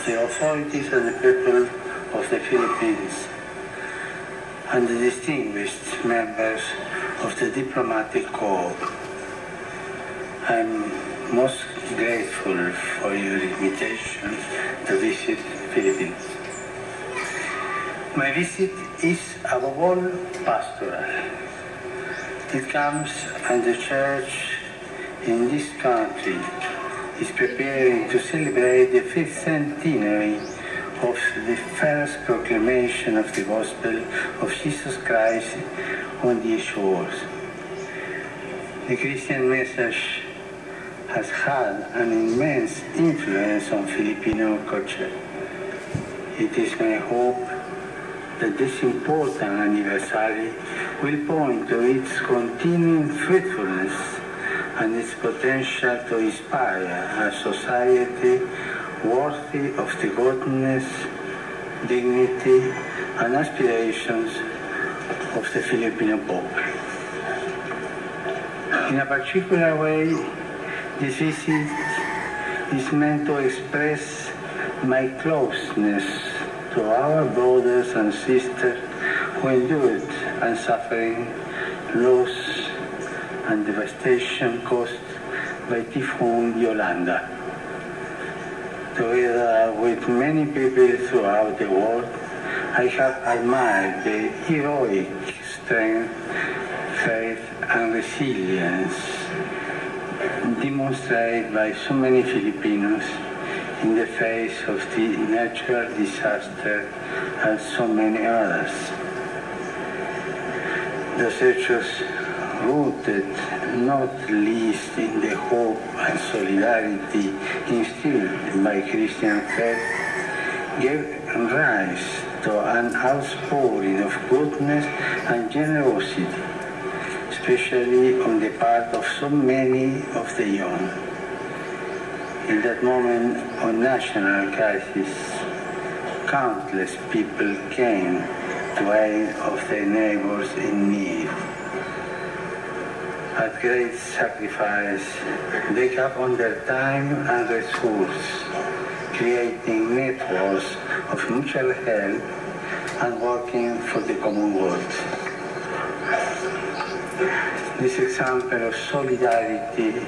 the authorities and the people of the Philippines, and the distinguished members of the diplomatic corps. I'm most grateful for your invitation to visit the Philippines. My visit is above all pastoral. It comes and the Church in this country is preparing to celebrate the 5th centenary of the first proclamation of the Gospel of Jesus Christ on these shores. The Christian message has had an immense influence on Filipino culture. It is my hope that this important anniversary will point to its continuing fruitfulness and its potential to inspire a society worthy of the godliness, dignity, and aspirations of the Filipino people. In a particular way, this visit is meant to express my closeness to our brothers and sisters who endured and suffering, loss, and devastation caused by Typhoon Yolanda. Together with many people throughout the world, I have admired the heroic strength, faith, and resilience demonstrated by so many Filipinos in the face of the natural disaster and so many others. The churches, rooted not least in the hope and solidarity instilled by Christian faith, gave rise to an outpouring of goodness and generosity, especially on the part of so many of the young. In that moment of national crisis, countless people came to aid of their neighbors in need. At great sacrifice, they have on their time and resources, creating networks of mutual help and working for the common good. This example of solidarity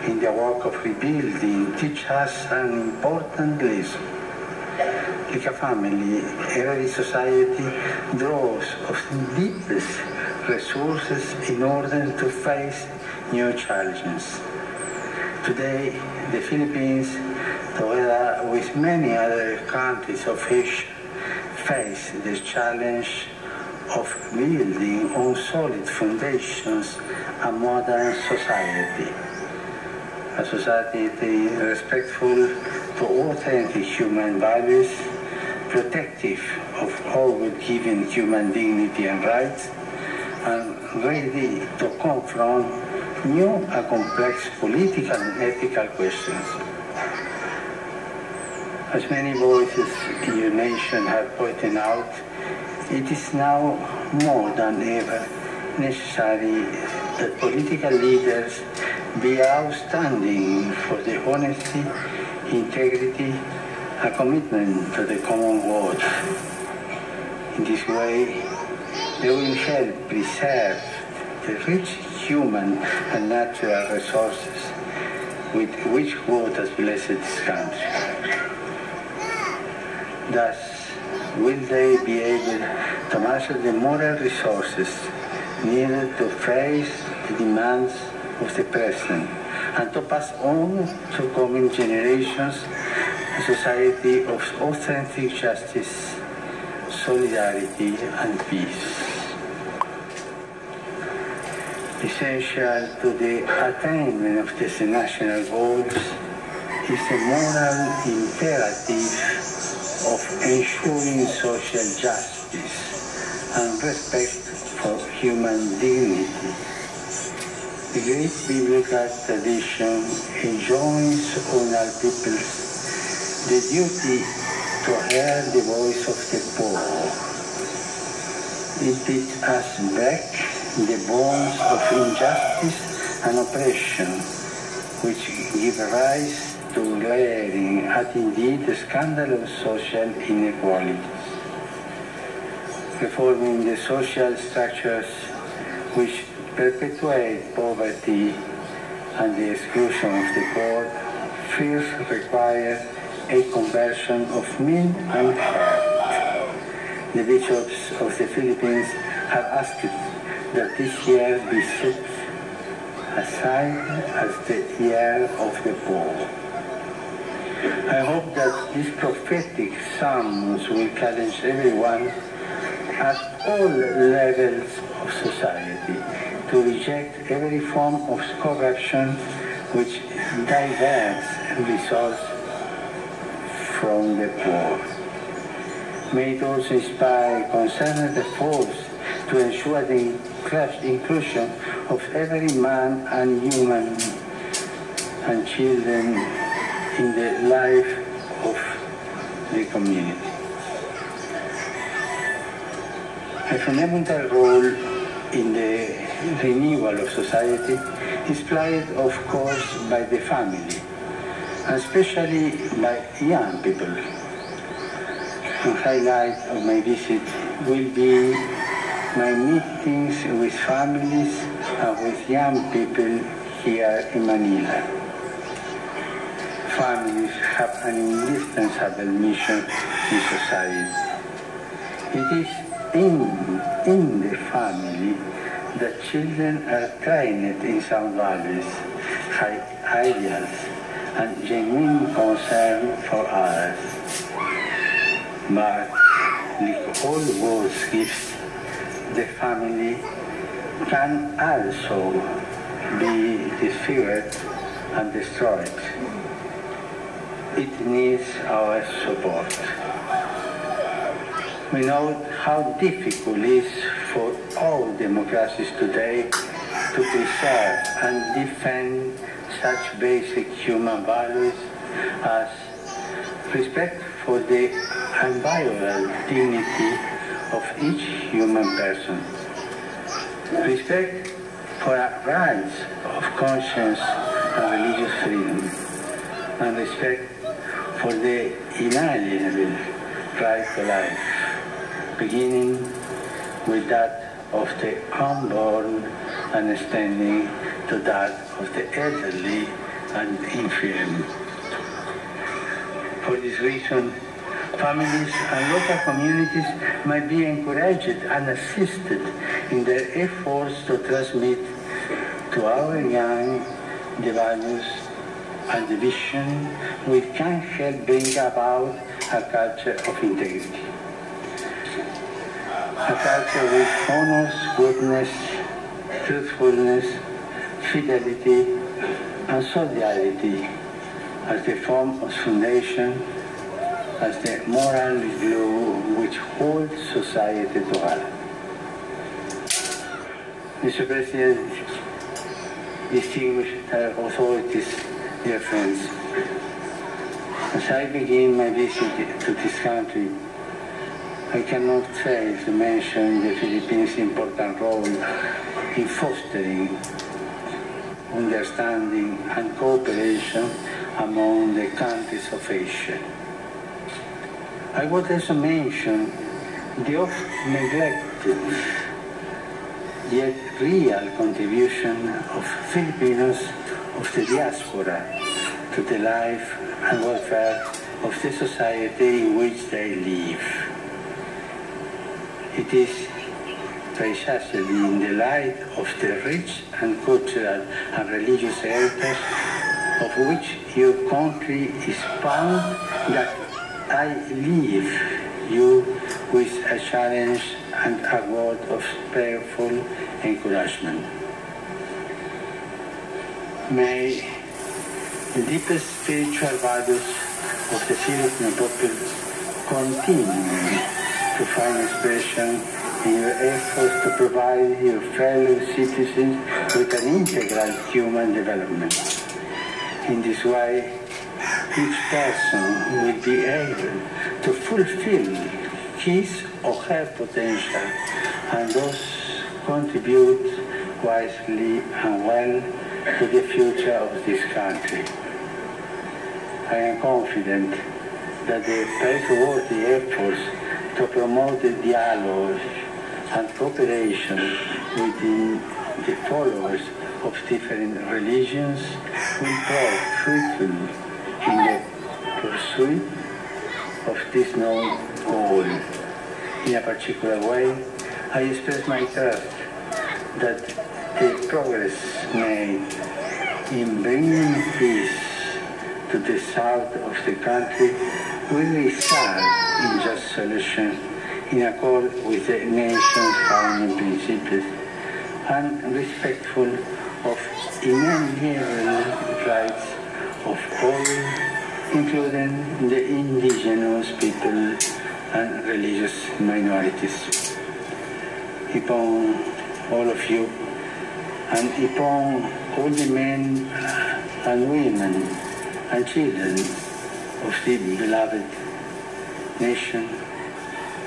in the work of rebuilding teaches us an important lesson. Like a family, every society draws of the deepest resources in order to face new challenges. Today, the Philippines, together with many other countries of Asia, face the challenge of building on solid foundations a modern society. A society respectful to authentic human values, protective of all God-given human dignity and rights, and ready to confront new and complex political and ethical questions. As many voices in your nation have pointed out, it is now more than ever necessary that political leaders be outstanding for the honesty, integrity, and commitment to the common good. In this way, they will help preserve the rich human and natural resources with which God has blessed this country. Thus, will they be able to master the moral resources needed to face the demands of the present and to pass on to coming generations a society of authentic justice, solidarity, and peace. Essential to the attainment of these national goals is the moral imperative of ensuring social justice and respect for human dignity. The great biblical tradition enjoins on all peoples the duty to hear the voice of the poor. It bids us break the bonds of injustice and oppression, which give rise to glaring at indeed scandalous social inequalities, reforming the social structures which perpetuate poverty and the exclusion of the poor first require a conversion of mean and heart. The bishops of the Philippines have asked that this year be set aside as the year of the poor. I hope that these prophetic psalms will challenge everyone at all levels of society to reject every form of corruption which diverts resources from the poor. May it also inspire concerned efforts to ensure the inclusion of every man and woman and children in the life of the community. A fundamental role in the renewal of society is played, of course, by the family, and especially by young people. The highlight of my visit will be my meetings with families and with young people here in Manila. Families have an indispensable mission in society. It is in the family that children are trained in sound values, high ideals, and genuine concern for others. But like all God's gifts, the family can also be disfigured and destroyed. It needs our support. We know how difficult it is for all democracies today to preserve and defend such basic human values as respect for the unviolable dignity of each human person, respect for rights of conscience and religious freedom, and respect for the inalienable right to life, beginning with that of the unborn and extending to that of the elderly and infirm. For this reason, families and local communities might be encouraged and assisted in their efforts to transmit to our young the values and the vision which can help bring about a culture of integrity. A culture which honors goodness, truthfulness, fidelity, and solidarity as the form of foundation, as the moral glue which holds society together. Mr. President, distinguished authorities, dear friends, as I begin my visit to this country, I cannot fail to mention the Philippines' important role in fostering understanding and cooperation among the countries of Asia. I would also mention the oft neglected yet real contribution of Filipinos of the diaspora to the life and welfare of the society in which they live. It is precisely in the light of the rich and cultural and religious heritage of which your country is found that I leave you with a challenge and a word of prayerful encouragement. May the deepest spiritual values of the Filipino people continue to find expression in your efforts to provide your fellow citizens with an integral human development. In this way, each person will be able to fulfill his or her potential and thus contribute wisely and well to the future of this country. I am confident that the praiseworthy efforts to promote the dialogue and cooperation within the followers of different religions will prove fruitful in the pursuit of this known goal. In a particular way, I express my trust that the progress made in bringing peace to the south of the country will result in just solution in accord with the nation's founding principles and respectful of inalienable rights of all, including the indigenous people and religious minorities. Upon all of you, and upon all the men and women and children of the beloved nation,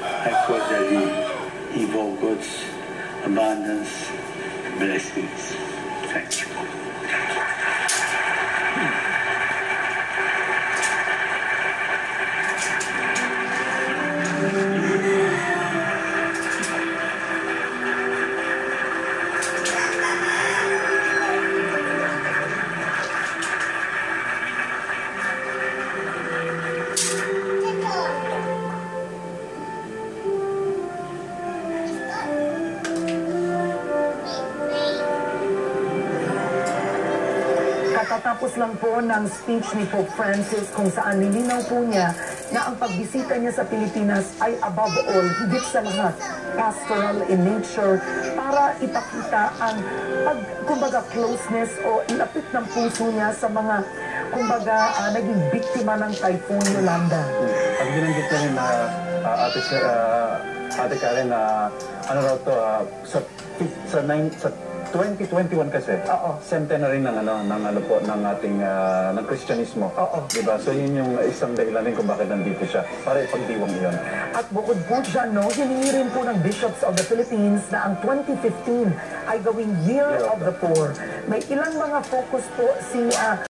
I cordially invoke God's abundance blessings. Thank you. Katatapos lang po ng speech ni Pope Francis kung saan nilinaw po niya na ang pagbisita niya sa Pilipinas ay above all, higit sa lahat, pastoral in nature para ipakita ang kumbaga closeness o lapit ng puso niya sa mga kumbaga naging biktima ng Typhoon Yolanda. At binanggit na rin na Ate Karen na ano raw to sa 2021 kasi, centenary ng ating ng Kristyanismo. Diba? So yun yung isang dahilan rin kung bakit nandito siya, para ipagdiwang yun. At bukod po dyan, hiningi rin po ng Bishops of the Philippines na ang 2015 ay gawing Year of the Poor. May ilang mga focus po si